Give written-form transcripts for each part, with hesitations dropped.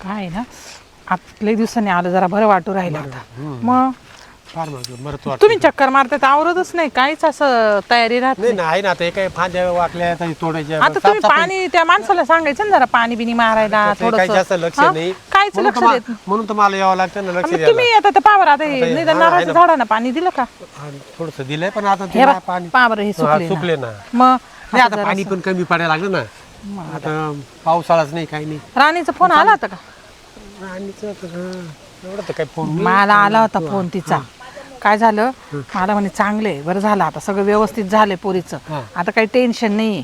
काय ना आपल्या दिवसांनी आलं जरा बरं वाटू राहिलं आता. मग फार बरं तू तुम्ही चक्कर मारता तर आवरतच नाही काहीच असं तयारी राहत नाही ना आहे ना आता काय फांद्या वाकल्या आता तोडायच्या आता तुम्ही पाणी त्या माणसाला सांगायचं ना जरा पाणी बिनी मारायला काही जास्त लक्ष नाही काहीच लक्ष देत नाही. म्हणून तर मला यावं लागतं ना लक्ष मग द्यायला. तुम्ही आता ते पावर आता हे नारळाच्या झाडांना पाणी दिलं का? थोडस दिलंय पण आता हे ते बघ, पाणी पावर हे सुकले ना. सुकले ना मग नाही आता पाणी पण कमी पडायला लागलं ना आता पावसाळाच नाही काही नाही राणीचा फोन आला होता का? राणीचं एवढं तर काही फोन मला आला होता फोन तिचा. काय झालं मला म्हणे चांगले बरं झालं आता सगळं व्यवस्थित झालंय पोरीचं आता काही टेन्शन नाहीये.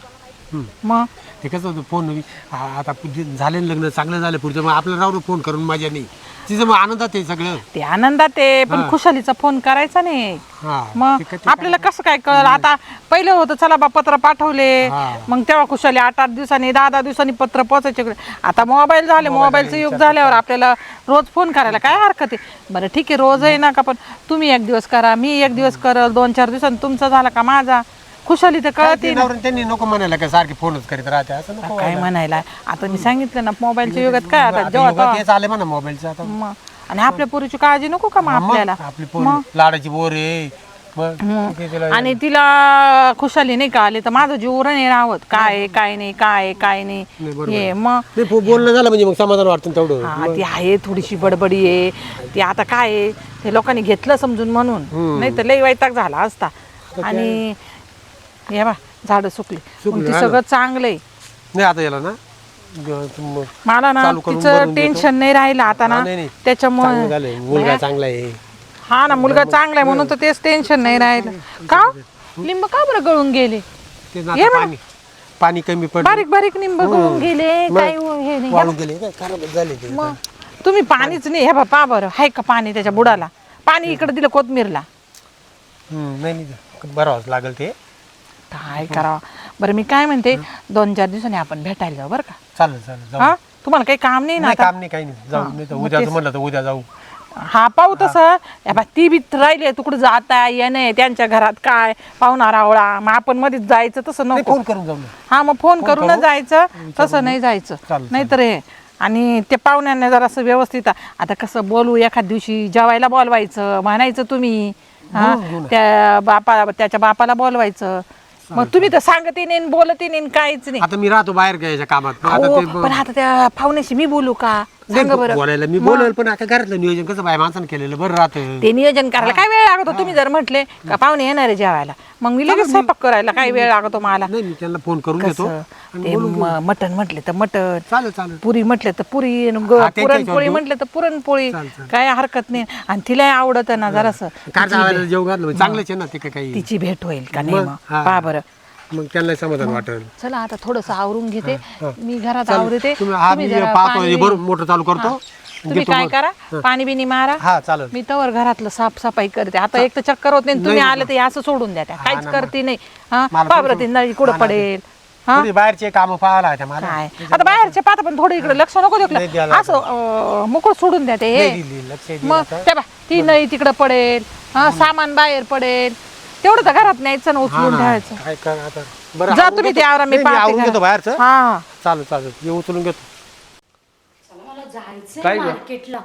मग ते कसं होतं फोन आता झाले लग्न चांगलं झालं पुढचं मग आपल्याला राहून फोन करून मजा नाही तिचं मग आनंदात आहे सगळं ते आनंदात आहे पण खुशालीचा फोन करायचा नाही. मग आपल्याला कसं काय कळलं आता पहिलं होतं चला बा पत्र पाठवले मग तेव्हा खुशाली 8-8 दिवसांनी 10-10 दिवसांनी पत्र पोहोचायचे. आता मोबाईल झाले मोबाईलचं युग झाल्यावर आपल्याला रोज फोन करायला काय हरकत आहे. बरं ठीक आहे रोज आहे ना का पण तुम्ही एक दिवस करा मी एक दिवस करल 2-4 दिवसांनी तुमचा झाला का माझा खुशाली तर कळते ना. त्यांनी नको म्हणायला का सारखे फोनच करीत राहते असं नको काय म्हणायला आता मी सांगितलं ना मोबाईलच्या युगात काय आता जेव्हा तेच आले म्हणा मोबाईलचं आता मग आणि आपल्या पोरीची काळजी नको का मग आपल्याला आपली पोर लाडाची बोर आहे आणि तिला खुशाली नाही का आले तर माझं जीव नाही राहत काय काय नाही काय काय नाही हे मग बोलणं झालं म्हणजे मग समाधान वाटतं तेवढं. हा ती आहे थोडीशी बडबडी आहे ती आता काय आहे ते लोकांनी घेतलं समजून म्हणून नाही तर लई वैताग झाला असता. आणि हे बा झाडं सुकली ती सगळं चांगलंय नाही आता याला ना मला ना तिचं टेन्शन नाही राहिलं आता ना त्याच्यामुळे मुलगा चांगला आहे. हा ना मुलगा चांगला आहे म्हणून तर तेच टेन्शन नाही राहिलं. का लिंब का बरं गळून गेले पाणी कमी पडलं बारीक बारीक लिंब गळून गेले काय हे नाही वाळून गेले काय खराब झाले ते. मग तुम्ही पाणीच नाही हे पा बरं आहे का पाणी त्याच्या बुडाला पाणी इकडे दिलं कोथमीरला नाही बरं लागेल ते काय करावं. बरं मी काय म्हणते 2-4 दिवसांनी आपण भेटायला जाऊ बरं का? चालेल चालेल हा तुम्हाला काही काम नाही ना काम नाही काही नाही जाऊ नाही तर उद्याच म्हणलं तर उद्या जाऊ. हा पाहू तसं ती बी राहिली तिकडे जाता येणे त्यांच्या घरात काय पाहुणा रावळा मग आपण मध्येच जायचं तसं नको. फोन करून जाऊ हा मग फोन करूनच जायचं तसं नाही जायचं नाहीतर हे आणि ते पाहुण्यांना जरा असं व्यवस्थित आता कसं बोलू एखाद दिवशी जेवायला बोलवायचं म्हणायचं तुम्ही त्याच्या बापाला बोलवायचं मग तुम्ही तर सांगते नाही बोलते नाही काहीच नाही. आता मी राहतो बाहेर घ्यायच्या कामात पण आता त्या पाहुण्याशी मी बोलू का सांगा बरं. बोलायला मी बोलेल पण आता घरातलं नियोजन कसं बाय माणसानं केलेलं बरं राहतं ते नियोजन करायला काय वेळ लागतो तुम्ही जर म्हटले का पाहुणे येणार आहे जेवायला मग मी लगेच स्वयंपाक करायला काय वेळ लागतो मला. नाही मी त्यांना फोन करून घेतो ते मटण म्हटले तर मटण चालेल चालेल पुरी म्हटले तर पुरी पुरणपोळी म्हटले तर पुरणपोळी काय हरकत नाही आणि तिला आवडत ना जरासं जेव घातलं चांगलंच आहे ना ते काही तिची भेट होईल का नाही मग पहा बरं मग त्यांना समाधान वाटेल. चला आता थोडस आवरून घेते मी घरात आवरते मोटर चालू करतो तुम्ही काय करा पाणी बिनी मारा हा चालेल मी तवर घरातलं साफसफाई करते आता एक तर चक्कर होत नाही तुम्ही आले ते असं सोडून द्या काहीच करते नाही हा बाबरं ती नळी कुठं पडेल बाहेरचे काम पाहायला काय आता बाहेरचे पाहता पण थोडं इकडे लक्ष नको देऊ असं मोकळ सोडून द्या ते मग त्या बा ती नळी तिकडं पडेल हा सामान बाहेर पडेल तेवढं तर घरात न्यायचं ना उचलून ठेवायचं. जा तुम्ही त्यावर मी घेतो बाहेरचं हा चालेल चालेल ये उचलून घेतो. मला जायचंय मार्केटला.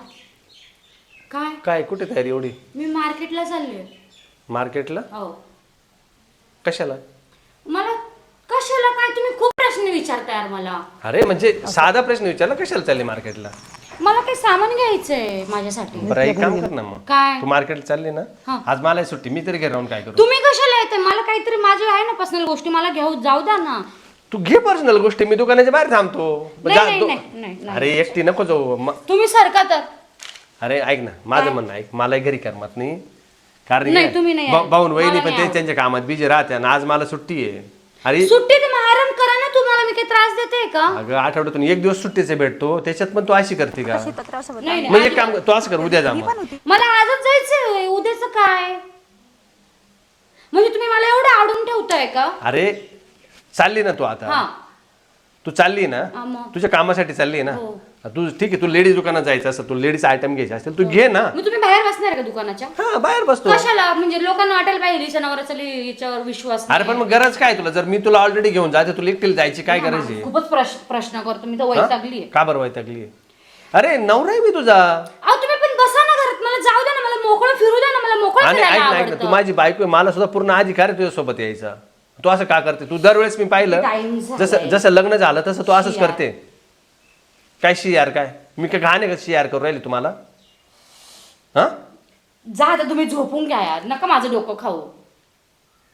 काय काय कुठे तयारी एवढी? मी मार्केटला चालले. मार्केटला? हो. कशाला? मला कशाला काय तुम्ही खूप प्रश्न विचारताय यार मला. अरे म्हणजे साधा प्रश्न विचारला कशाला चालली मार्केटला? मला काही सामान घ्यायचंय माझ्यासाठी. बरं एक काम कर ना मग काय तू मार्केटला चालली ना आज मला सुट्टी मी तरी घरी राहून काय करू? तुम्ही कशाला येते मला काहीतरी माझे आहे ना पर्सनल गोष्टी मला घेऊ जाऊ द्या ना. तू घे पर्सनल गोष्टी मी दुकानाच्या बाहेर थांबतो. नाही. अरे एकटी नको जाऊ तुम्ही सरका तर. अरे ऐक ना माझं म्हणणं ऐक मला घरी करमत नाही नाही, तुम्ही नाही कारण भाऊन वहिनी पण ते त्यांच्या कामात बिझी राहते आणि आज मला सुट्टी आहे. अरे सुट्टी तर आराम करा ना तुम्हाला मी काही त्रास देते का? अगं आठवड्यातून एक दिवस सुट्टीचे भेटतो त्याच्यात पण तू अशी करते का? नाही म्हणजे एक काम कर तू असं कर उद्या जा मग. मला आजच जायचंय उद्याचं काय म्हणजे तुम्ही मला एवढं आडून ठेवताय का? अरे चालली ना तू आता तू चालली ना तुझ्या कामासाठी चालली ना तू ठीक आहे तू लेडीज दुकानात जायचं असं तू लेडीज आयटम घ्यायचे असतील तू घे ना. मग तुम्ही बाहेर बसणार का दुकानाच्या? हा बाहेर बसतो. कशाला म्हणजे लोकांना वाटेल पाहिजे हिच्या नवऱ्याचा याच्यावर विश्वास. अरे पण मग गरज काय तुला जर मी तुला ऑलरेडी घेऊन जाते तुला एकटीला जायची काय गरज आहे? खूपच प्रश्न करतो मी तर वैतागली आहे. का बरं वैतागली आहे? अरे नवरा आहे मी तुझा. अहो तुम्ही पण बसा ना घरात, मला जाऊ द्या ना, मला मोकळं फिरू द्या ना, मला मोकळं आणि फिरायला ऐक ना, आवडतं. तू माझी बायको आहे, मला सुद्धा पूर्ण अधिकार आहे तुझ्यासोबत यायचा. तू असं का करते? तू दरवेळेस मी पाहिलं Time झालाय. जसं जसं लग्न झालं तसं तू असंच करते. काय यार काय मी काय घाणे कशी यार करू राहिली तुम्हाला? हा जा आता तुम्ही झोपून घ्या यार, नका माझं डोकं खाऊ.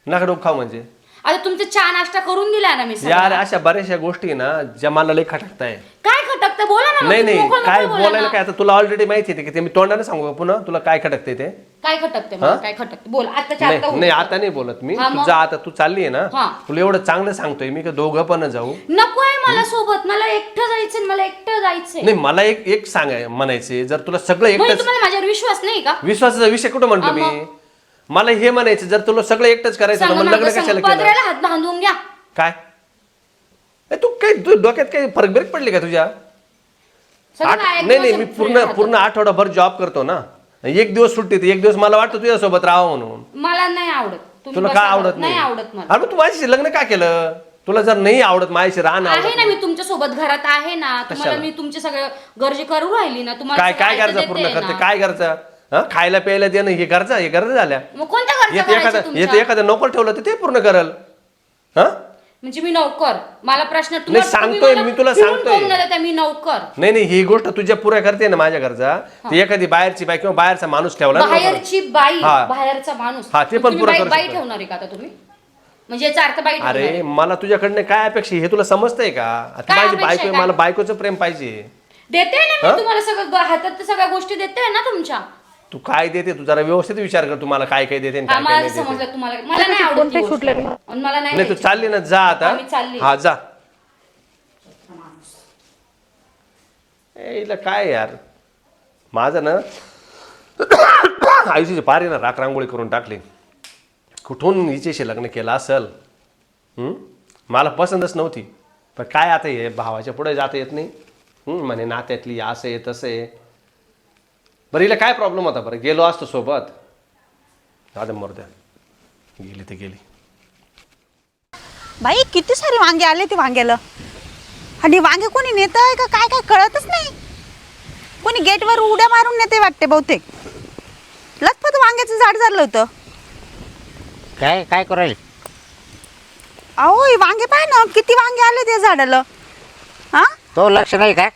नका डोकं खाऊ म्हणजे? आता तुमचं चहा नाश्ता करून दिला ना मी सगळा. यार अशा बऱ्याचशा गोष्टी ना ज्या मला लई खटकताय. काय खटकतं बोला ना मग, नाही तुम्ही नाही मोकळं काय मोकळं बोला बोलायला ना. काय, आता तुला ऑलरेडी माहिती आहे की ते मी तोंडाने सांगू का पुन्हा तुला काय खटकते ते? काय खटकते मला, काय खटकते बोल, आताच्या आता नाही होतं. नाही आता नाही बोलत मी. हा, तू मग? जा आता, तू चालली आहे ना, हा. तुला एवढं चांगलं सांगतोय मी की दोघं पण जाऊ. नको आहे मला सोबत, मला एकटं जायचंय, मला एकटं जायचंय. नाही मला एक सांगाय म्हणायचे, जर तुला सगळं म्हणजे एकटंच, तुम्हाला माझ्यावर विश्वास नाही का? विश्वासाचा विषय कुठं म्हणतो हा, मी? मला हे म्हणायचं जर तुला सगळं एकटंच करायचं तर सांगा मग लग्न मागं, कशाला सांगा, केलं? पदराला हात बांधून घ्या. काय तू काय तू डोक्यात काही फरक बिरक पडली का तुझ्या? सगळं काय नाही नाही एकदम मी असं पूर्ण राहतं. पूर्ण आठवडाभर जॉब करतो ना, एक दिवस सुट्टी तर एक दिवस मला वाटतं तुझ्यासोबत राहावं म्हणून. मला नाही आवडत. तुम्ही तुला बसा काय घरात. आवडत नाही आवडत मला. अरे मग तू माझ्याशी लग्न का केलं? तुला जर नाही आवडत माझ्याशी राहणं आहे आवडत ना, नाही. मी तुमच्या सोबत घरात आहे ना, तुम्हाला कशाला? मी तुमचे सगळे गरजे करू राहिली ना, तुम्हाला काय काय सगळं गरजा ऐकू पूर्ण देते करते? ना. काय गरजा? हा खायला प्यायला देणं हे गरजा झाल्या. मग कोणत्या गरजा येते करायच्या एखादं तुमच्या? एखादं नोकर ठेवलं तर ते पूर्ण करल. हा म्हणजे मी नौकर, मला प्रश्न नाही, सांगतोय मी तुला सांगतोय. मी नौकर. नाही नाही ही गोष्ट तुझ्या पुऱ्या करते ना माझ्या गरजा. ती एखादी बाहेरची बाई किंवा बाहेरचा माणूस ठेवला ना नोकर. बाहेरची बाई, हा. बाहेरचा माणूस. हा, ते मग पण तुम्ही पुरं बाई करू बाई शकतो. ठेवणार आहे का आता तुम्ही? म्हणजे याचा अर्थ बाई ठेवणार अरे आहे. मला तुझ्याकडनं काय अपेक्षा आहे हे तुला समजतंय का? आता काय माझी अपेक्षा बायको आहे, आहे? मला बायकोचं प्रेम पाहिजे. देते ना मी तुम्हाला सगळं, हातात सगळ्या गोष्टी देते ना तुमच्या. तू काय देते? तू जरा व्यवस्थित विचार कर, तुम्हाला काय काय देते आणि हा, काय काय मला नाही देते. समजलं तुम्हाला. मला नाही आवडत ती गोष्ट. सुटले रे. आणि मला नाही नाही तू द्यायची. चालली ना, जा आता. हा, मी चालली. हा जा. हिला काय यार, माझं ना आयुष्याची पारी ना राख रांगोळी करून टाकली. कुठून हिच्याशी लग्न केलं असल? मला पसंतच नव्हती, पण काय आता हे भावाच्या पुढे जाता येत नाही. म्हणे नात्यातली असं आहे तसं आहे. बरं हिला काय प्रॉब्लेम होता? बरं गेलो असतो सोबत. दादा मरद्या गेली ते गेली. बाई किती सारे वांगे आले ते वांग्याला, आणि वांगे कोणी नेत आहे का काय काय कळतच नाही. कोणी गेटवर उड्या मारून नेते वाटते बहुतेक. लचपत वांग्याचं झाड झालं होतं. काय काय करू राहील? अहो हे वांगे पाय ना, किती वांगे आले त्या झाडाला. हा तो लक्ष नाही का?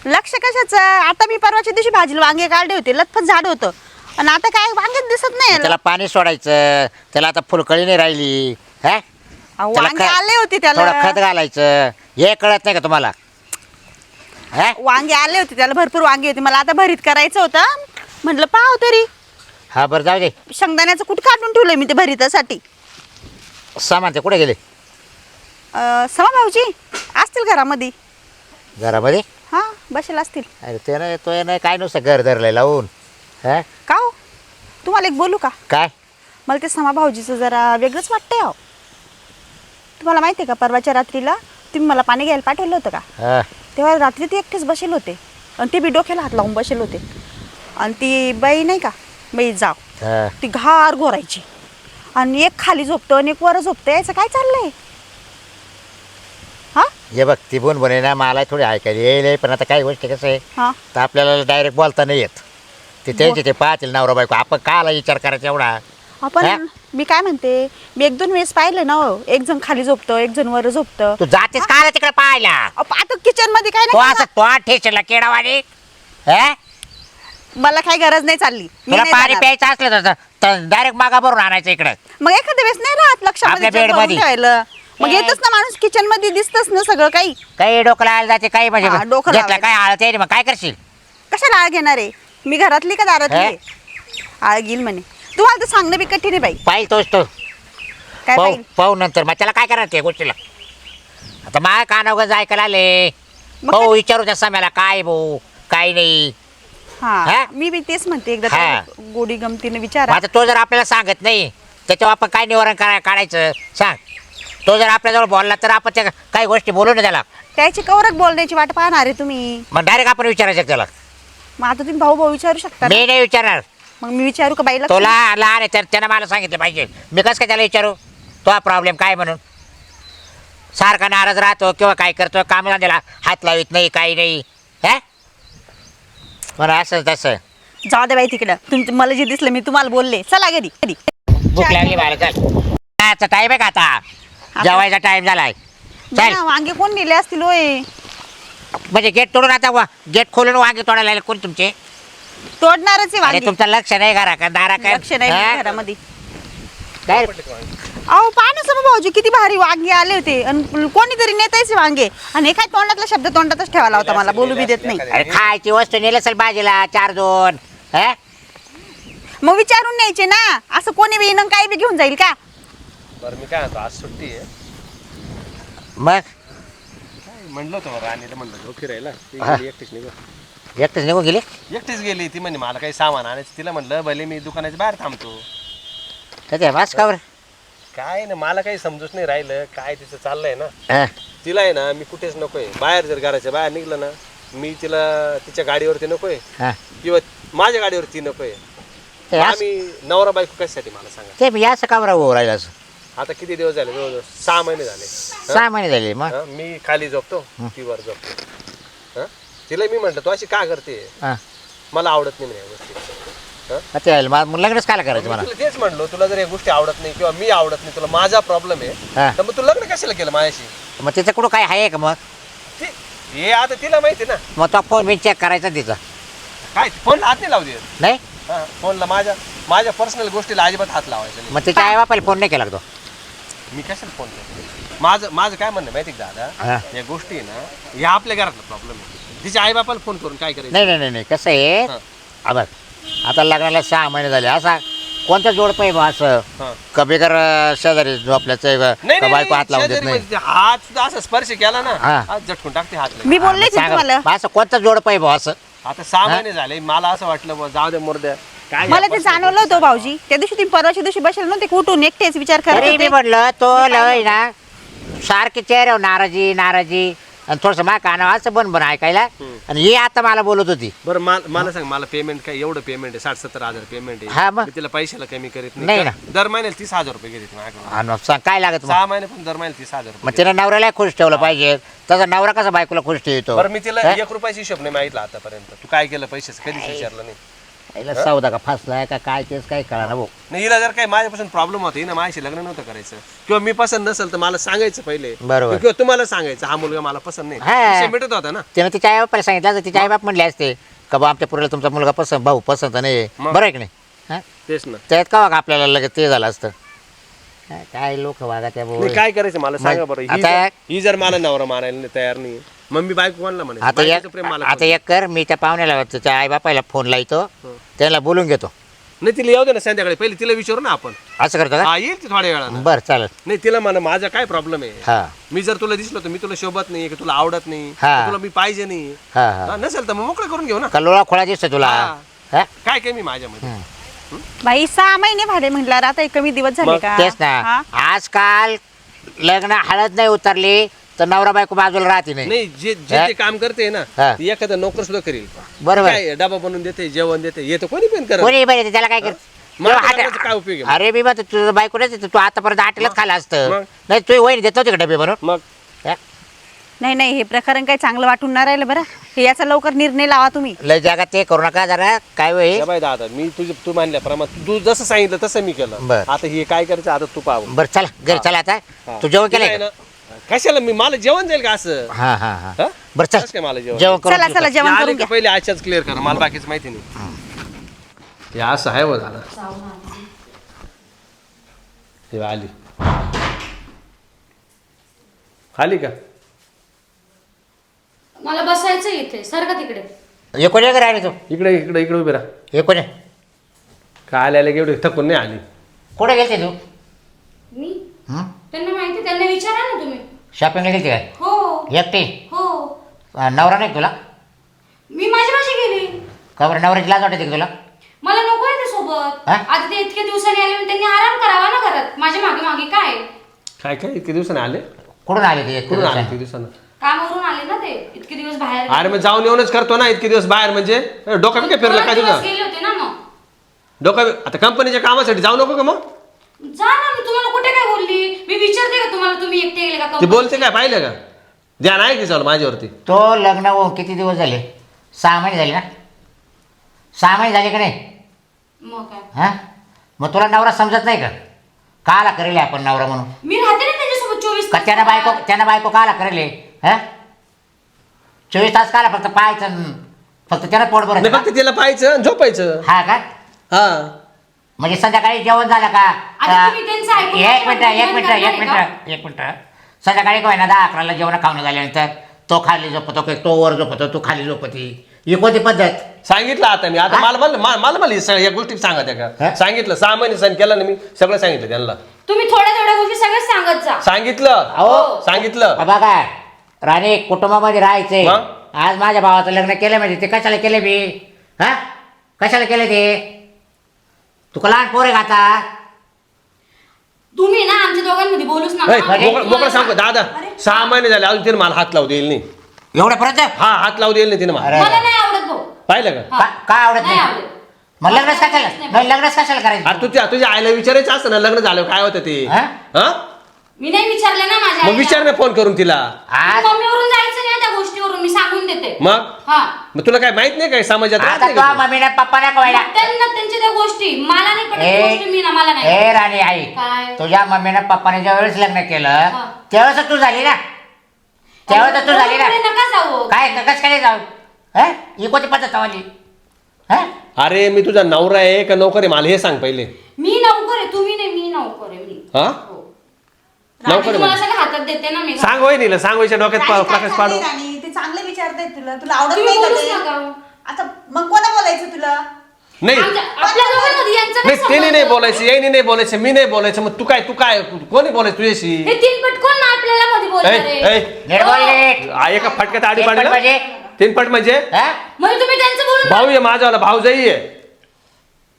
लक्ष कशाचं? आता मी परवाच्या दिवशी भाजीला वांगे काढले होते, लचपत झाड होतं, आणि आता काय वांगेच दिसत नाही. त्याला पाणी सोडायचं, त्याला आता फुलकळी नाही राहिली. हा अहो, त्याला वांगे आले होते थोडं त्याला. खत घालायचं, हे कळत नाही का तुम्हाला? हा वांगे आले होते त्याला, भरपूर वांगे होते. मला आता भरीत करायचं होतं, म्हटलं पाहाव तरी. हा बरं जाऊ दे. शेंगदाण्याचं कुठं काढून ठेवलंय मी ते भरीतासाठी. सामान ते कुठे गेले? समा भाऊजी असतील घरामध्ये. घरामध्ये? हा बसेल असतील. अरे ते नाही, तो नाही काय नुसतं घर धरलंय लावून. हा का हो, तुम्हाला एक बोलू का? काय? मला ते समा भाऊजीचं जरा वेगळंच वाटतंय. अहो तुम्हाला माहिती आहे का, परवाच्या रात्रीला तुम्ही मला पाणी घ्यायला पाठवलं होतं का? हा तेव्हा रात्री ते एकटेच बसेल होते, आणि ते बी डोक्याला हात लावून बसेल होते. आणि ती बाई नाही का, बाई जाव, हा ती घार घोरायची, आणि एक खाली झोपतं आणि एक वर झोपतं. याचं काय चाललंय? हा हे बघ ती बोन बने ना, मला थोडी ऐकायला येईल, पण आता काही गोष्टी कसं आहे हा तर आपल्याला डायरेक्ट बोलता नाही येत. ते त्यांचे ते पाहतील नवरा बायको, आपण काला विचार करायचा एवढा? हा? आपण, मी काय म्हणते, मी 1-2 वेळेस पाहिलं ना हो, एक जण खाली झोपतं, एक जण वर झोपतं. तू जातेस काला तिकडे पाहायला? आता किचन मध्ये काय तो नाही असं तो ठेचला केडावानी. हा मला काही गरज नाही चालली. मी तुला नाही पाणी जाणार. प्यायचं असलं तर डायरेक्ट मागा भरून आणायचं इकडं. मग एखाद्या वेळेस नाही राहत लक्षामध्ये आपल्या जग भरून बेडमध्ये. ठेवायला. मग येतच ना माणूस किचन मध्ये, दिसतच ना सगळं काही. काही डोकं लावायला जाते, काही म्हणजे हा, डोकं घेतलं लावायला. काय आळत आहे, मग काय करशील? कशाला आळ घेणार आहे? मी घरातली का दारातली? आळ घेईल म्हणे. तुम्हाला तर सांगणं बी कठीण आहे बाई. पाहिल तोच तो काय पाहू पाहिजे? पाहू नंतर. मग त्याला काय करायचं त्या गोष्टीला? आता माझ्या कानावर ऐकायला आले. मग भाऊ विचारू त्या सम्याला काय भाऊ काय नाही. हा हा? मी बी तेच म्हणते, एकदा हा. त्याला गोडी गमतीने मग विचारा. आता तो जर आपल्याला सांगत नाही, त्याच्यावर आपण काय निवारण काढायचं सांग. तो जर आपल्याजवळ बोलला तर आपण त्या काही गोष्टी बोलू ना त्याला. त्याची कवरक बोलण्याची वाट पाहणार आहे तुम्ही. मग डायरेक्ट आपण विचारायचं त्याला. मग आता तुम्ही भाऊ भाऊ विचारू शकता ना. मी नाही विचारणार. मग मी विचारू का बाईला? तो लहान आहे तर त्यानं मला सांगितलं पाहिजे. मी कसं काय त्याला विचारू तो हा प्रॉब्लेम काय म्हणून? सारखा नाराज राहतो किंवा काय करतो, कामाला त्याला हात लावित नाही काही नाही. हा बरं असं तसं जाऊ दे बाई तिकडं. मला जे दिसलं मी तुम्हाला बोलले. चला घरी घरी. भूक लागली मला चल टाईम आहे का आता जेवायचा टाईम झालाय चल बघा, वांगे कोण नेले असतील होय. म्हणजे गेट तोडून आता गेट खोलून वांगे तोडायला लागले कोण तुमचे तोडणारच आहे अरे वांगे. तुमचं लक्ष नाही घरा का दारा काय लक्ष नाही हा? घरामध्ये. काय अहो पहा ना समोर भाऊजी किती भारी वांगे आले होते आणि कोणीतरी नेतायचे वांगे आणि हे काय तोंडातला शब्द तोंडातच ठेवायला होता. मला बोलू बी देत नाही. अरे खायची वस्तू नेली असेल भाजीला 4-2 हा मग विचारून न्यायचे ना. असं कोणी बी येणं काय बी घेऊन जाईल का. बरं मी काय म्हणतो, आज सुट्टी आहे, मग काय म्हणलं होतं राणीला, म्हणलं जाऊ फिरायला, ती गेली एकटीच निघून. एकटेच निघून गेली एकटीच गेली ती, म्हणे मला काही सामान आणायचं. तिला म्हणलं भले मी दुकानाच्या बाहेर थांबतो. त्याच्या वास का बरं काय ना मला काही समजूच नाही राहिलं काय तिचं चाललंय ना. हा. तिला आहे ना मी कुठेच नकोय, बाहेर जर घराच्या बाहेर निघलं ना मी तिला तिच्या गाडीवरती नकोय हा. किंवा माझ्या गाडीवरती नकोय. ते असं- आम्ही नवरा बायको कशासाठी मला सांगा. ते मी असं का बरं राहिलं असं आता किती दिवस झाले, जवळजवळ 6 महिने झाले. 6 महिने झाले मग हं? मी खाली झोपतो ती वर झोपतो. हं? तिला मी म्हटलं तू अशी का करते, हा. मला आवडत नाही म्हणे या गोष्टी. ते आहे, मग लग्नच काय करायचं मला मी तुला तेच म्हणलो, तुला जर या गोष्टी आवडत नाही किंवा मी आवडत नाही, तुला माझा प्रॉब्लेम आहे, हा. तर मग तू लग्न कशाला केलं माझ्याशी. मग तिचं कुठं काय आहे का मग हे आता तिला माहिती ना. मग तो फोन मी चेक करायचा तिचा काय फोन हात नाही लावू देत. नाही फोनला माझ्या पर्सनल गोष्टीला अजिबात हात लावायचा नाही. मग तिच्या आई बापाला फोन नाही केला का तो मी कशाला फोन केला. माझं काय म्हणणं माहिती का दादा, हा. या गोष्टी आहे ना या आपल्या घरातला प्रॉब्लेम आहे. तिच्या आई बापाला फोन करून काय करायचं. नाही कसं आहे हा. बघ आता लग्नाला 6 महिने झाले असा कोणता जोड पाहिजे बा असं हा. कबीकर शेजारी आपल्याचं बायको हात लावून देत शेजारी नाही म्हणजे हात सुद्धा असं स्पर्श केला ना हा. आज झटकून टाकते हात लगेच. मी बोलले सांगा, तुम्हाला. मग असं कोणता जोड पाहिजे बा असं आता 6 महिने झाले, मला असं वाटलं बुवा, जाऊ दे मोरद्या काय मला ते जाणवलं होतं भाऊजी. त्या दिवशी तुम्ही परवाच्या दिवशी बसले नव्हते कुठून एकटेच विचार करत अरे मी होते. म्हटलं तो लय ना सारखे चेहऱ्यावर नाराजी आणि थोडस मा कानावर असं बन ऐकायला आणि हे आता मला बोलत होती बरं. मला सांग, मला पेमेंट काय एवढं पेमेंट आहे, 60-70 हजार पेमेंट हा आहे. मग. मी तिला पैशाला कमी करीत नाही ना. दर महिन्याला 30,000 रुपये घेते माझ्याकडून. आणि मग सांग काय लागत मग 6 महिने पण दर महिन्याला 30,000 मग रुपये. तिने नवऱ्याला खुश ठेवलं पाहिजे तसा नवरा कसा बायकोला खुश ठेवतो बरं मी तिला 1 रुपयाचा हिशोब नाही मागितला आतापर्यंत. तू काय केलं पैशाचं कधीच विचारलं नाही. हिला सौदा का फसलाय का काय तेच काय कळा ना भाऊ नाही हिला जर काही माझ्यापासून प्रॉब्लेम होता, ना माझ्याशी लग्न नव्हतं करायचं किंवा मी पसंत नसेल तर मला सांगायचं पहिले, बरोबर. किंवा तुम्हाला सांगायचं हा मुलगा मला पसंत नाही, हा. विषय मिटत होता ना. तिने तिच्या आई बापाला सांगितलं तर तिच्या आई बाप म्हणले असते का बा आमच्या पुरीला तुमचा मुलगा पसंत भाऊ पसंत नाही मग. बरं आहे की नाही हा? तेच ना. त्यात का वागा आपल्याला लगेच ते झालं असतं काय लोक वागा त्या भाऊ नाही काय करायचं मला सांगा बरं. आता- ही जर मला नवरा मारायला तयार नाही, मग मी बायको कोणाला म्हणायचं? आता बायकोचं प्रेम मला आता एक कर मी त्या पाहुण्याला त्याच्या आई बापाला फोन लावतो त्याला बोलून घेतो नाही तिला येऊ दे ना संध्याकाळी, पहिले तिला विचारू ना आपण. असं करतो का हा येईल ती थोड्या वेळानं. बरं चालेल नाही तिला म्हणा माझा काय प्रॉब्लेम आहे, हा मी जर तुला दिसलो तर मी तुला शोभत नाही, की तुला आवडत नाही, हा. की तुला मी पाहिजे नाही, हा हा हा, नसेल तर मग मोकळं करून घेऊ ना. का लोळा खोळा दिसतो तुला हा. हा? काय काय मी माझ्यामध्ये बाई 6 महिने भाडे म्हटल्यावर आता एक कमी दिवस झाले मग का. तेच ना हा? आजकाल लग्न हळद नाही उतरली तर नवरा बायको बाजूला राहते नाही नाही जे जे हा. ते काम करते ना हा. ते एखादा नोकर सुद्धा करील. बरोबर. काय डबा बनवून देते, जेवण देते, येतं कोणी पण करत. कोणी बरे त्याला काय करत माझ्या लग्नाचा काय उपयोग आहे? अरे मी म्हणतो तुझं बायको नाही तू आतापर्यंत आटेलच खाला असतं मग? नाही तू वहिनी देत नव्हती का डबे बनवून मग हा? नाही हे प्रकरण काही चांगलं वाटून नाही राहिलं बरं. हे याचा लवकर निर्णय लावा तुम्ही. लय जागा ते करू नका जरा काय होईल या बाई दादा मी तू मानल्याप्रमाणे तू जसं सांगितलं तसं मी केलं. बरं. आता हे काय करायचं आता तू पाहू. बरं चला घरी चला आता तू जेवण तिला केलंय आहे का? ना, कशाला मी मला जेवण जाईल का असं? हा हा हा हा? बरं कसं चल काय मला जेवण? जेवण करून चला चला जेवण आले करून का घ्या. पहिले आजच्याच क्लिअर कर, मला बाकीच माहिती नाही. हे असं आहे व झालं. हे आली आली का? मला बसायचं इथे सारखा तिकडे. हे कोणी घरी आली तू इकडे इकडे इकडे उभे राहा. हे कोणी काय आले एवढे थकून नाही आली. कुठे गेलते तू मी त्यांना माहिती, त्यांना विचारा ना तुम्ही. शॉपिंगला गेलते काय हो एकटी हो नवरा नाही तुला मी माझी भाषी गेली. का बरं नवऱ्याची लाज वाटते का तुला मला नको आहे ते सोबत. हा? आता ते इतक्या दिवसांनी आले म्हणून त्यांनी आराम करावा ना घरात. माझ्या मागे मागे काय काय काय इतके दिवसाने आले? कुठून आले ते कुठून आले इतके दिवसानं? कामावरून आले ना ते इतके दिवस बाहेर. अरे मग जाऊन येऊनच करतो ना इतके दिवस बाहेर, म्हणजे डोकं बी काय फिरलं काय दोन दिवस तुझं? गेले होते ना मग. डोकं आता कंपनीच्या कामासाठी जाऊ नको का मग? जा ना, मी तुम्हाला कुठे काय बोलली? मी विचारते का तुम्हाला तुम्ही एकटे गेले का ती कंपनीत? बोलते काय पाहिलं का? ध्यान आहे की चालू माझ्यावरती? तो लग्न होऊन किती दिवस झाले 6 महिने झाले ना 6 महिने झाले का नाही? मग काय, हा मग तुला नवरा समजत नाही का? काला करेल आपण नवरा म्हणून? मी राहते ना त्याच्यासोबत 24 का तास. त्यानं बायको काला करेल? हा 24 तास काला फक्त पाहायचं फक्त त्यानं पोट नाही भरायचं फक्त तिला पाहायचं आणि झोपायचं. हा का? हा म्हणजे संध्याकाळी जेवण झालं का? आता तुम्ही त्यांचं ऐकून एक मिनिट जेवण एक मिनिट करणार एक आहे का? मिनिट एक मिनिट संध्याकाळी काय ना 10-11ला जेवण खावणं झाल्यानंतर तो खाली झोपतो तो वर झोपतो तू खाली झोपती. ही कोणती पद्धत? सांगितलं आता मी. आता मला मला या गोष्टी सांगा त्या हा? का सांगितलं 6 महिने सण केला ना मी सगळं सांगितलं त्यांना. तुम्ही थोड्या थोड्या गोष्टी सगळं सांगत जा. सांगितलं अहो सांगितलं. बघा राणे कुटुंबामध्ये राहायचंय. मग? आज माझ्या भावाचं लग्न केलं म्हणजे ते कशाला केलं मी? हा कशाला केलं ते? तुका लहान पोरे खाता तुम्ही ना आमच्या दोघांमध्ये बोलूच ए, नका. मोकळं सांगतो दादा 6 महिने झाले अजून तिने मला हात लावू देईल नाही. एवढ्यापर्यंत? हा हात लावू देईल नाही तिने मला. अरे मला नाही आवडत भाऊ. पाहिलं का? काय आवडत नाही नाही? आवडत. मग लग्नच कशाला नाही लग्नच कशाला करायचं? अरे तुझ्या आईला विचारायचं असतं ना लग्न झालं काय होतं ते. हा? हा मी नाही विचारलं ना माझ्या मग आईला. विचार ना फोन करून तिला. आज मम्मीवरून जायचं नाही त्या गोष्टीवरून मी सांगून देते. मग हा मग तुला काय माहित नाही काय समाजात राहत आता नाही तो का तू? मम्मीने पप्पाने कवायला त्यांना त्यांच्या त्या गोष्टी मला नाही पडत त्या गोष्टी मी ना मला नाही. ए राणी आई काय? तुझ्या मम्मीने पप्पाने ज्या वेळेस लग्न केलं हा. त्यावेळेस तू झाली ना त्यावेळेस तू झाली ना. बरोबर नका जाऊ. काय कस काय जाऊ? हा ही कोणती पद्धत हवाली? हा अरे मी तुझा नवरा आहे का नोकर आहे मला हे सांग पहिले. मी नौकर आहे तुम्ही नाही मी नौकर आहे मी. हा हो. नौकर रात्री तुम्हाला म्हणजे? सगळं हातात देते ना मी. सांग होय नीला सांग व्हायच्या डोक्यात राणी, काय प्रकाश पाडू. चाललंय राणी? ते चांगलं विचारतायत तुला आवडत तुम्ही नाही का बोलूच ते? नका. आता मग कोणा बोलायचं तुला? नाही आपल्या दोघांमध्ये यांचं काय नाही त्याने नाही संबंध? बोलायचं याने नाही बोलायचं मी नाही बोलायचं मग तू काय कोणी बोलायचं तुझ्याशी? हे तीन पट कोण ना आपल्याला मध्ये बोलणार आहे? नीट बोल नीट. एका फटक्यात आडी एक पाडलं पट म्हणजे? 3 पट म्हणजे हा? म्हणजे तुम्ही त्यांचं बोलून भाऊ आहे माझावाला भाऊ जाई आहे.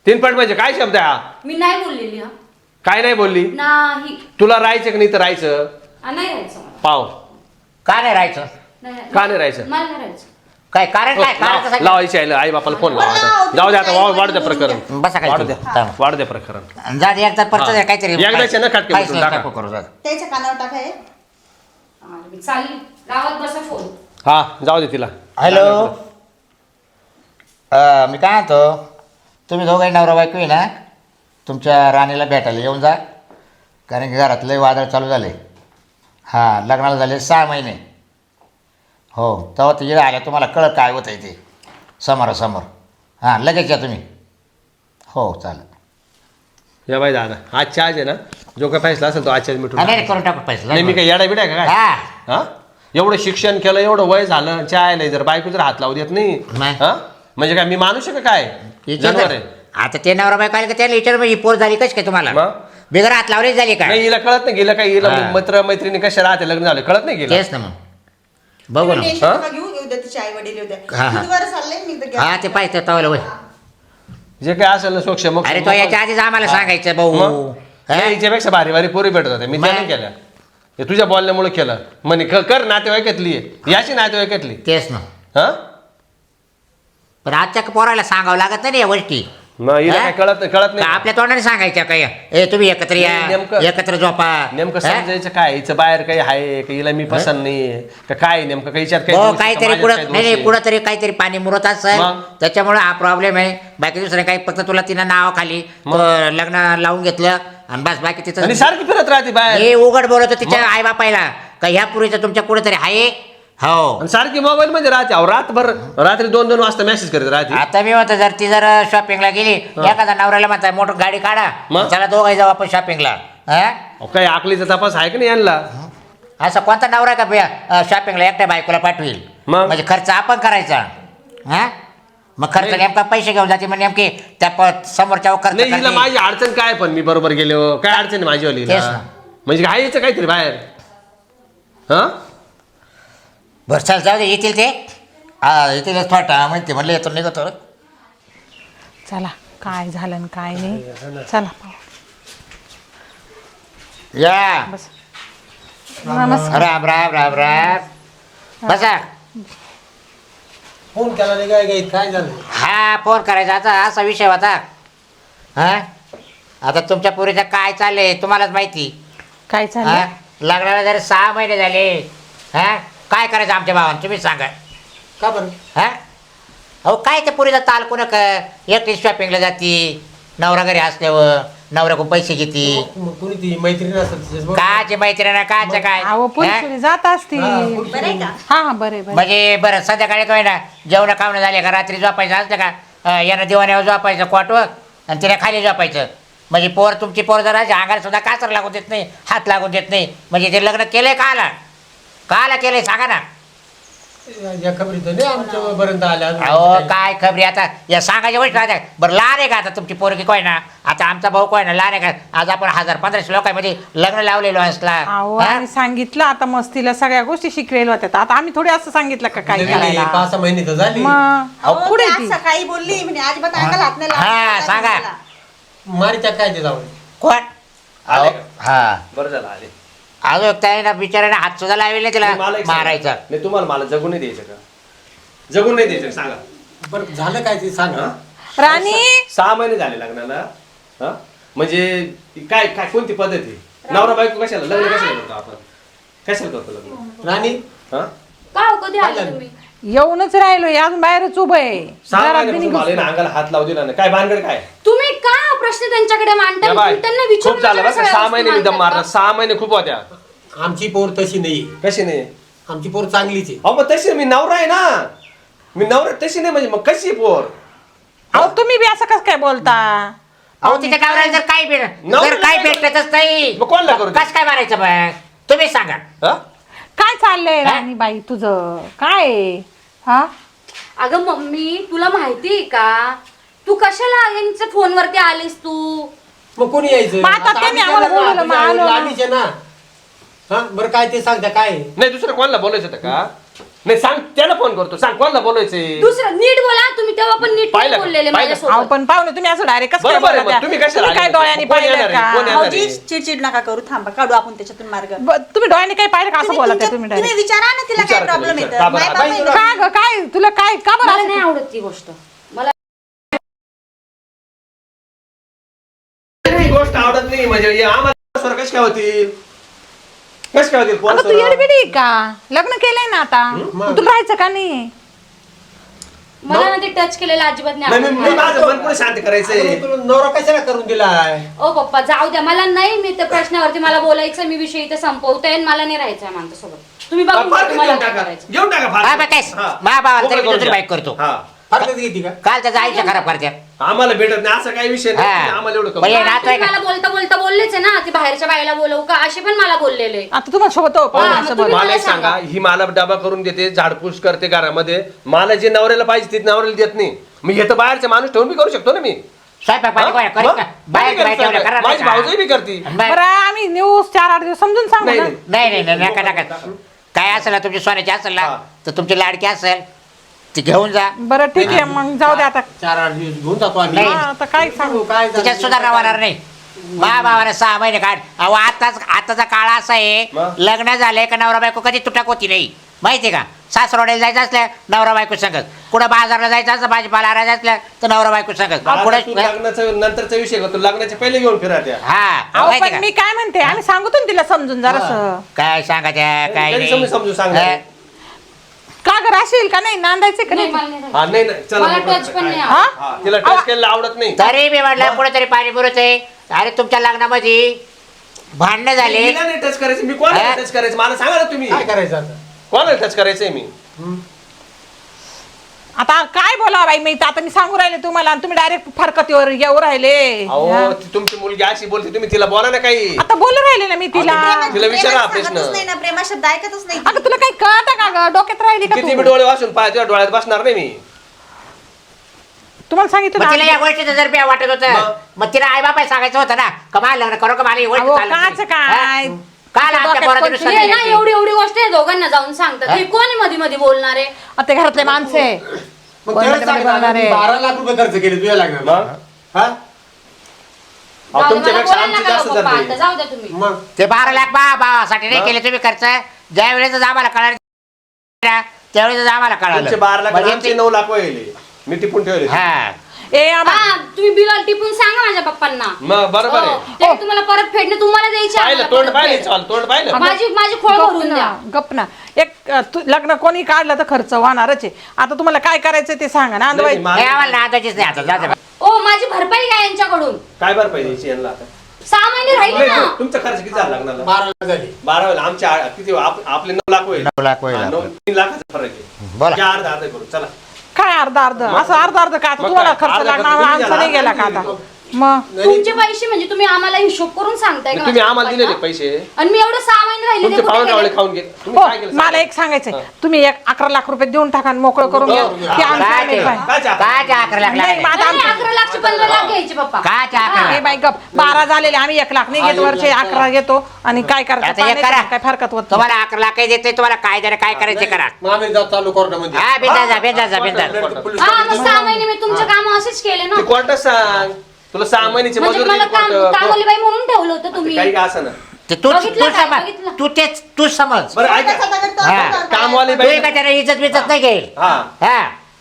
3 पट म्हणजे काय शब्द आहे हा? मी नाही बोललेली हा काय नाही बोलली? नाही. तुला राहायचं का नाही तर राहायचं नाही राहायचं मला. पाव का नाही राहायचं? नाही राहायचं. का नाही राहायचं? मला नाही राहायचं. काय कारण काय कारण कसं काय? लावायची आहे आई बापाला फोन लावा आता. जाऊ दे आता वाढू द्या प्रकरण बसा काय वाढू तुम्ही. द्या थांबा. वाढू द्या प्रकरण. जा दे एकदा परत हा. काहीतरी एकदाच आहे ना खटके काहीच मिटून नाही, टाका. नको करू जा. त्याच्या कानावर टाकाय. मी चालली गावात बसा फोन. हा जाऊ दे तिला. हॅलो मी काय म्हणतो तुम्ही दोघंही नवरा बायको आहे ना तुमच्या राणीला भेटायला येऊन जा कारण की घरात लय वादळ चालू झाले. हां लग्नाला झाले 6 महिने. हो तेव्हा तिथे आल्या तुम्हाला कळत काय होतं आहे ते समोरासमोर. हां लगेच या तुम्ही. हो चालेल. या बाई दादा आजच्या आज आहे ना जो काय फैसला असेल तो आजच्या आज मिटून नाही टाका. करून टाकू पैसे नाही मी काय येडा बिडा का काय हां हा एवढं शिक्षण केलं एवढं वय झालं चायला जर बायको जर हात लावू देत नाही नाही. हा म्हणजे काय मी माणूस आहे का काय जनावर आहे? आता ते नवरा बायको आले का त्याला विचार ही पोर झाली कशी काय तुम्हाला मग? बिगर हात लावली झाली का? नाही हिला कळत नाही गेलं काय हिला हा. मित्र मैत्रिणी कशा राहते लग्न झालं कळत नाही गेलं. तेच ना मग बघू ना. टेन्शन नका घेऊ येऊ द्या तिचे आई वडील येऊ द्या. हा, हा. किती बरं चाललंय मी तर हा ते पाहिजे तवाला वय. जे काय असेल ना सोक्ष मग अरे तो याच्या आधीच आम्हाला सांगायचं भाऊ. हा? नाही हिच्यापेक्षा भारी भारी पोरी भेटत होत्या मी मग? त्याने केल्या हे तुझ्या बोलण्यामुळे केलं म्हणे कर नातेवाईकातली आहे याची नातेवाईकातली तेच ना हा पण आजच्या पोराला सांगावं लागत नाही या गोष्टी. मग हिला हा? काय कळत का नाही आपल्या तोंडाने सांगायच्या काय ए तुम्ही एकत्र नाही, या नेमकं- एकत्र झोपा. नेमकं हा? समजायचं काय हिचं बाहेर काही आहे का हिला मी पसंत नाही का काय नेमकं काही हिच्यात काही हो दोष आहे का काहीतरी माझ्यात कुठं काही दोष नाही नाही आहे? कुठं तरी काहीतरी पाणी मुरत असेल मग? त्याच्यामुळे हा प्रॉब्लेम आहे. बाकी दुसरं काही फक्त तुला तिनं नावाखाली लग्न लावून घेतलं आणि बस बाकी आणि तिथं सारखी फिरत राहते बाहेर हे उघड बोलत तिच्या आई बापायला का ह्या पुरीचं तुमच्या कुठेतरी आहे. हो आणि सारखी मोबाईल मध्ये राहते अहो रातभर रात्री 2-2 वाजता मेसेज करत राहते. आता मी म्हणतो जर ती जर शॉपिंगला गेली एखादा नवऱ्याला म्हणता मोटर गाडी काढा मग? चला दोघं जाऊ आपण शॉपिंगला. अहो, काही आकलीचा तपास आहे का नाही यांना असा कोणता नवरा का शॉपिंगला एकट्या बायकोला पाठवेल मग? म्हणजे खर्च आपण करायचा. हा मग खर्च नाही. नेमका पैसे घेऊन जाते मग नेमके त्या समोरच्या खर्च नाही हिला करते. माझी अडचण काय पण मी बरोबर गेलो काय अडचण आहे माझी वाली तेच ना. म्हणजे काय यायचं काहीतरी बाहेर हा बरं चल जाऊ दे येतील ते येतील थोडा म्हणते म्हणलं येतो निघतो. चला काय झालं आणि काय नाही चला पाहू. या बस नमस्कार. राम राम राम राम बसा. फोन केला नाही काय काय झालं? हा फोन करायचा आता असा विषय होता. हा आता तुमच्या पुरीचं काय चाललंय तुम्हालाच माहिती. काय हा चाललं लग्नाला जर 6 महिने झाले. हा काय करायचं आमच्या भावानं तुम्ही सांगा. का बरं? हा अहो काय ते पुरीचा ताल कोण एकटी शॉपिंगला जाती नवरा घरी असल्यावर नवऱ्याकडून पैसे घेती मग कोणी ती मैत्रीण असेल तिच्यासोबत. काचे मैत्रिणी काचे काय अहो हा? पोलिस जात असतील बरं आहे का हा हा बरे बरे म्हणजे बरं संध्याकाळी काय ना जेवण खावणं झाले का रात्री झोपायचं असलं का यानं दिवाण्यावर झोपायचं कॉटवर आणि तिने खाली झोपायचं म्हणजे पोर तुमची पोर जरा अंगाला सुद्धा कासर लागून देत नाही हात लागून देत नाही म्हणजे ते लग्न केलंय काला केलंय सांगा ना या खबरी तर नाही आमच्यापर्यंत आल्या अजून. अहो काय खबरी आता या सांगायच्या गोष्ट राहत्या बरं लहान आहे का आता तुमची पोरगी काय ना आता आमचा भाऊ काय ना लहान आहे का आज आपण 1000-1500 लोकांमध्ये लग्न लावलेलो असला अहो हा? आम्ही सांगितलं आता मस्तीला सगळ्या गोष्टी शिकलेल्या होत्या आता आम्ही थोडी असं सांगितलं का काय नवीन आहे, करायला 5-6 महिने तर झाली. मग अहो, पुढे ती ती आज सकाळी बोलली म्हणजे अजिबात अंगाला हात नाही हा, लावायचा. सांगा. मारित्या काय ते जाऊन कोण आले अहो, का? हा बरं झालं आले अजून त्याने बिचाराने हात सुद्धा लावले तिला मला एक सांगा. मारायचा नाही तुम्हाला मला जगून नाही द्यायचं का जगून नाही द्यायचं सांगा बरं झालं काय ते सांग हा? राणी 6 महिने झाले लग्नाला हा म्हणजे काय काय कोणती पद्धत आहे नवरा बायको कशाला लग्न कशाला करतो आपण कशाला करतो लग्न राणी हा का हो कधी आले तुम्ही येऊनच राहिलो अजून बाहेरच उभं आहे 6 घरात बी महिन्यापासून निघू मला ना अंगाला हात लावू दिला ना काय भानगड काय तुम्ही का प्रश्न त्यांच्याकडे मांडताय या बाय, तुम्ही त्यांना खूप झालं बरं विचारून 6 महिने मी दम मारला 6 महिने खूप होत्या आमची पोर तशी नाही कशी नाही आमची पोर चांगलीच आहे अहो पण तशी मी नवरा आहे ना मी नवरा तशी नाही म्हणजे मग कशी पोर अहो तुम्ही बी असं कसं काय बोलता अहो तिच्या गावराला जर काही नवऱ्याला जर काही काय भेटतच नाही मग कोणाला करू दे? कस काय मारायचं मग तुम्ही सांगा हा? काय चाललंय राणी बाई तुझं काय आहे? हा अगं मम्मी तुला माहितीये का तू कशाला यांच्या फोनवरती आलीस तू मग कोणी यायचं मग आता त्यांनी आम्ही आम्हाला त्याला बोलवलं, मग आम्ही आलो ना. आम्हीच आहे ना हा बरं काय ते सांगता काय आहे? नाही दुसरं कोणाला बोलायचं होतं का नाही सांग त्याला फोन करतो सांग कोणाला बोलायचंय दुसरं नीट बोला तुम्ही तेव्हा पण नीट पाहिलं नाही का? बोललेले पाहिलं? अहो माझ्यासोबत पण पाहुणे तुम्ही असं डायरेक्ट कसं काय बरोबर आहे, बोलता? मग तुम्ही कशाला काय आले? डोळ्यांनी कोण पाहिलं येणार आहे? कोण का येणार? भाऊजी चिडचिड नका करू थांबा काढू आपण त्याच्यातून मार्ग तुम्ही डोळ्यांनी काय पाहिलं का असं तुम्ही बोलत तुमच्या- तुम्ही तुम्ही डायरेक्ट विचारा ना तिला काय विचारा प्रॉब्लेम तिला, येतं का बरं? माय बाप आहे ना. काय ग काय तुला काय का बरं मला असं- नाही आवडत ती गोष्ट मला ती गोष्ट आवडत नाही म्हणजे हे आम्हाला स्वर कशी काय होतील कशी काय होतील अगं पोरं तू स्वर? येडबिडी आहे का लग्न केलंय ना आता मग तुला राहायचं का नाही मला ना ते टच केलेलं अजिबात नाही मी नाही माझं मन पुढे शांत करायचंय अरे, तुला नवरा कशाला करून दिलाय ओ पप्पा जाऊ द्या मला नाही मी त्या प्रश्नावरती मला बोलायचं मी विषय इथे संपवतोय आणि मला नाही राहायचं माझ्यासोबत तुम्ही बघून घ्या फारकत तुम्हाला घेऊन काय टाका करायचं घेऊन टाका काय फारकत. बा काय हा. मा भावाला मोकळं तरी करून दुसरी द्या. बाईक करतो हा. फारकत घेते का काल त्याचं आयुष्य खराब करते आम्हाला भेटत नाही असं काही विषय नाही हा. तुम्ही आम्हाला एवढं म्हणजे कमी नातू तुम्ही आहे का? मला बोलता बोलता बोललेच आहे ना ती बाहेरच्या बाईला बोलवू का असे पण मला बोललेले आता तुम्हाला सोबत हो, पाहुणे असं तुम्ही बोला. मला एक मला सांगा सांगा. ही मला डबा करून देते झाडपूस करते घरामध्ये मला जे नवऱ्याला पाहिजे ते नवऱ्याला देत नाही मी हे तर बाहेरचा माणूस ठेवून बी करू शकतो ना मी स्वयंपाक पाणी कोण करीत का बाहेर माझी ठेवलं करा माझी भाऊजही बी करते बरं आम्ही नेऊ 4-8 दिवस समजून सांगू नाही ना नाही नाही नका नका काय असेल ना तुमची सोन्याची असेल ना हा. तर तुमची लाडकी असेल ती घेऊन जा बरं ठीक आहे मग जाऊ दे आता 4-8 दिवस घेऊन जातो आम्ही नाही. हा, आता काय सांगू काय झालं? तिच्यात सुधारणा होणार नाही मा भावाने 6 महिने काढ अहो आताचा काळ असा आहे मग? लग्न झालंय का नवरा बायको कधी तुटक होती नाही माहिती का सासरवाड्याला जायचं असल्या नवरा बायको सांगत कुठं बाजारला जायचं असलं भाजीपाला आणायचं असल्या तर नवरा बायको सांगत आता पुढे तू लग्नाचं नंतरचा विषय करतो लग्नाच्या पहिले घेऊन फिरा त्या हा अहो माहिती पण मी का काय म्हणते आम्ही सांगतो ना तिला समजून जरासं काय सांगायच्या काय तरी नाही समजून सांगणार. हा? का घर असेल का नाही नांदायचे का नाही नाही मला नाही राहायचं. हा नाही नाही चला मला मोकळं टच पण करा. नाही हा? आवडत. हा, तिला टच केलेलं आवडत नाही तरी मी म्हटलं कुठेतरी पाणी बुरच आहे अरे तुमच्या लग्नामध्ये भांडणं झाले तिला नाही टच करायचं मी कोणाला हा? टच करायचं मला सांगा ना तुम्ही काय करायचं आता कोणाला टच करायचंय मी आता काय बोला बाई मी आता मी सांगू राहिले तुम्हाला आणि तुम्ही डायरेक्ट फरकतीवर येऊ राहिले अहो हा. ती तुमची मुलगी अशी बोलते तुम्ही तिला बोला ना काही आता बोलू राहिले ना मी तिला तिला विचारा प्रेमात प्रश्न. सांगतच नाही ना प्रेमा शब्द ऐकतच नाही अगं तुला काही कळतं का ग डोक्यात राहिली का किती तू बी डोळे वाचून पाय तुझ्या डोळ्यात बसणार नाही मी तुम्हाला सांगितलं मग तिला या ना गोष्टीचं जर बी वाटत होतं मग? मग तिला आई बापाय सांगायचं होतं ना का मला लग्न करू का मला ही गोष्ट अहो, चालत नाही. काचं काय? हा? काल आमच्या डोक्यात पोराचं कोणती- दुसरं हे ना नाही. एवढी एवढी गोष्ट आहे दोघांना जाऊन सांगतात हे कोण आहे मध्ये मध्ये बोलणारे आता घरातले माणसे मग त्याला सांगितलं आम्ही 12 लाख रुपये खर्च केले तुझ्या लागणार मग? हा अहो, जाऊ दे, मला तुमच्यापेक्षा बोलायला आमची नका जास्त लावू पप्पा, झाली आता जाऊ द्या तुम्ही मग ते 12 लाख भावासाठी नाही केले तुम्ही खर्च ज्या वेळेस आम्हाला कळालं त्यावेळेस आम्हाला तुमचे कळालं 12 लाख म्हणजे आमचे ते- 9 लाख वहिले मी टिपून ठेवले हा ए आम्हा हा तुम्ही बिल टिपून सांगा माझ्या पप्पांना मग बरोबर हो, आहे ते तुम्हाला परत फेडणे तुम्हाला द्यायचे पाहिलं आम्हाला तोंड परत पाहिले फेड. चाल तोंड पाहिलं माझी खोळ गप भरून ना, द्या गप ना एक लग्न कोणी काढलं तर खर्च होणारच आहे. आता तुम्हाला काय करायचं ते सांगा ना नाही, हे आम्हाला नादाचीच नाही आता जा ओ माझी भरपाई काय यांच्याकडून काय बरं पाहिजे याची यांना आता 6 महिने राहिले ना. तुमचा खर्च किती झाला लग्नाला? 12 झाली. 12 होईल आमच्या किती आपले 9 लाख होईल. 9 लाख होईल हा, आपलं. 3 लाखाचा फरक आहे. बोला. या अर्धा अर्धा करू चला. काय अर्ध अर्ध असं अर्ध का आता मग तुम्हाला काय? खर्च अर्धा लागणार खर्च तुम्ही आमचा नाही द्या. गेला का आता मग तुमचे पैसे म्हणजे तुम्ही आम्हाला हिशोब करून सांगताय का तुम्ही माझ्या आम्हाला दिलेले पप्पांना? पैसे आणि मी एवढं 6 महिने राहिले तुमचे ते कुठे पाहुणे गेले? खाऊन घे. तुम्ही हो काय केलं मला सांगा? एक सांगायचंय तुम्ही 11 लाख रुपये देऊन टाका आणि मोकळं करून घ्या की आमचं काय नाही ते? पाहिजे. काय चहा? काय ते 11 लाख नाही, लागले? माझं नाही, आमचं- 11 लाखचे 15 लाख घ्यायचे पप्पा. काय ते 11 हे लाख? बाई गप 12 झालेले आम्ही 1 लाख नाही घेत वर्षे 11 घेतो आणि काय करायचं आता हे पाण्याचं करा. काय फरकत होत नाही. तुम्हाला 11 लाख देते तुम्हाला काय जरा काय करायचं ते करा. मग आम्ही जाऊ चालू कोर्टामध्ये. हा बिंदास जा बिंदास जा बिंदास. हा मग 6 महिने मी तुमचे काम असेच केले ना. ते कोर्टात सांग तुला 6 महिन्याची म्हणजे मजुरी मला देईल कोर्ट. कामवाली बाई म्हणून ठेवलं होतं तुम्ही. काही का असं ना ते तू बघितलं तू काय? समज बघितलं? तू तेच तू समज. बरं ऐका हा. कामवाली तू बाई का त्याला इज्जत बिज्जत नाही घेईल. हा हा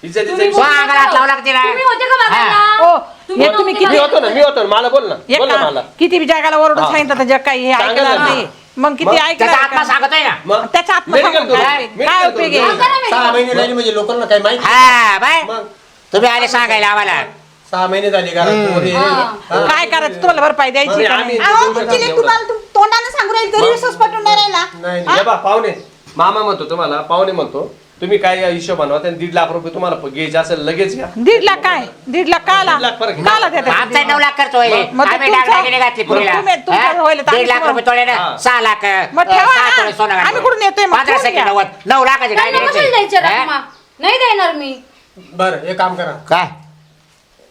इज्जतीचा तुम्ही तो विषय. बोलू अंगाला हात लावला का तिला? तुम्ही होते का बघायला? हो, तुम्ही हे तुम्ही नव्हते किती- मी बघायला? होतो ना मी होतो ना मला बोल ना एक बोल ना का- मला किती जगाला ओरडून हा. सांगितलं तर जग काही हे चांगलं ऐकणार झालं. नाही मग किती मग त्याचा ऐकणार आत्मा का? सांगतोय ना. मग त्याच्या आत्मा medical सांगून करू. काय medical उपयोग करू. आहे? हा, करा medical. 6 महिने झाली म्हणजे लोकांना काय माहिती. हा बाय मग तुम्ही आले सांगायला आम्हाला. 6 महिने झाली घरात पोरी. हा. हा. काय करायचं तुम्हाला भरपाई द्यायची मग का आम्ही- नाही? अहो वकील तुम्हाला तोंडाने सांगू राहील तरी विश्वास पटून नाही राहिला. नाही हे बा पाहुणे मामा म्हणतो तुम्हाला पाहुणे म्हणतो तुम्ही काय हिशोब बनवा त्यांनी 1.5 लाख रुपये तुम्हाला घ्यायचे असेल लगेच घ्या 1.5 लाख काय 1.5 लाख काला 1.5 लाख फरक आहे. काला देतात आमचा 9 लाख खर्च होईल. मग ते आम्ही तुमचं- डागडागिने घातली पुरीला. तुमचं हा? होईल तर 1.5 लाख आम्ही रुपये तोळे ना हा. 6 लाख मग ठेवा 7 ना. तोळे सोनं घातलं. आम्ही कुठून येतोय मग? 15 ठेवून सेकंड घ्या. 9 लाखाचे त्यांना कशाला द्यायचे डायरेक्ट. रक्कम? नाही देणार मी. बरं एक काम करा काय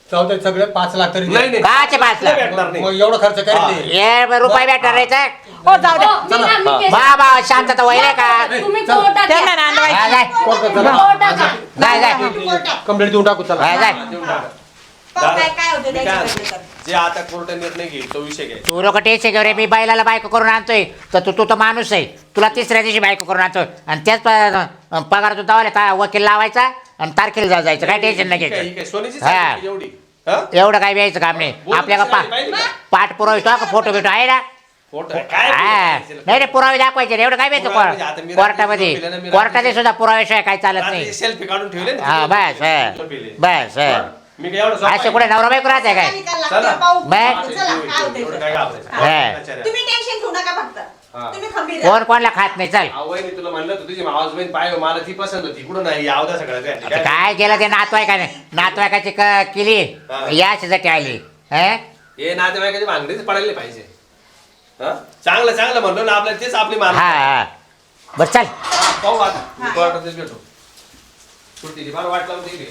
जाऊ दे सगळे 5 लाख तरी द्या. नाही नाही काचे 5 लाख? भेटणार नाही मग एवढं खर्च करीत नाही. हे रुपये भेटणार नाही. हो जाऊ द्या हो, मी ना- मी केस- बाबा शांतता होईल का? तुम्ही कोर्टात त्यांना या. नांदवायची. हा, जाय कोर्टात चला. कोर्टात जा. जाय जाय कंप्लेंट देऊन टाकू चला. हा, जाय. काय होतं मी काय त्याच्याकडे म्हणतो, तर. जे आता कोर्ट निर्णय घेईल तो विषय घ्यायचा तू लोक टेन्शन घेऊ रे. मी बायलाला बायको करून आणतोय तर तू तर माणूस आहे. तुला तिसऱ्या दिवशी बायको करून आणतोय आणि त्याच पगार तू दावायला वकील लावायचा आणि तारखेला जायचं. काय टेन्शन नाही ही काय घ्यायचं. सोन्याची हा. साडी एवढी हा? एवढं काय व्यायचं काम नाही. आपल्या का पाहिजे का? पाठ पुरावितो का फोटो बिटो आहे ना. फोटो काय हा. नाही रे पुरावे दाखवायचे रे. एवढं काय पुरावे म्हणजे आता मी व्हायचं रात्री कोर्टामध्ये. झोपेले ना, मी कोर्टामध्ये रात्री- सुद्धा पुराव्याशिवाय काय चालत नाही. सेल्फी काढून ठेवले ना हा बस झोपेले. बस मी काय एवढं असे झोपायचं? कुठे नवरा बायको राहते काय? निकाल लागतो, चला. पाहू. बाय. चला, काय होतंय एवढं ते. काय घाबरायचं? हा. तुम्ही टेन्शन घेऊ नका फक्त हा. तुम्ही खंबीर राहा. कोण कोणला खात नाही. चल आवय मी तुला म्हणलं होतं तुझी मावस बहीण पाय मला ती पसंत होती कुठं नाही आवदा सगळ्या आता काय केलं ते नातवायकाची केली हा. याच्यासाठी आली. हं? हे नातेवाईकाची भांगडीच पडायला नाही पाहिजे हा? चांगलं चांगलं म्हणलो ना आपल्याला तेच आपली मान हा हा बरं चल. पाहू आता मी कोर्टातच भेटू सुट्टी फार वाट लावून दिली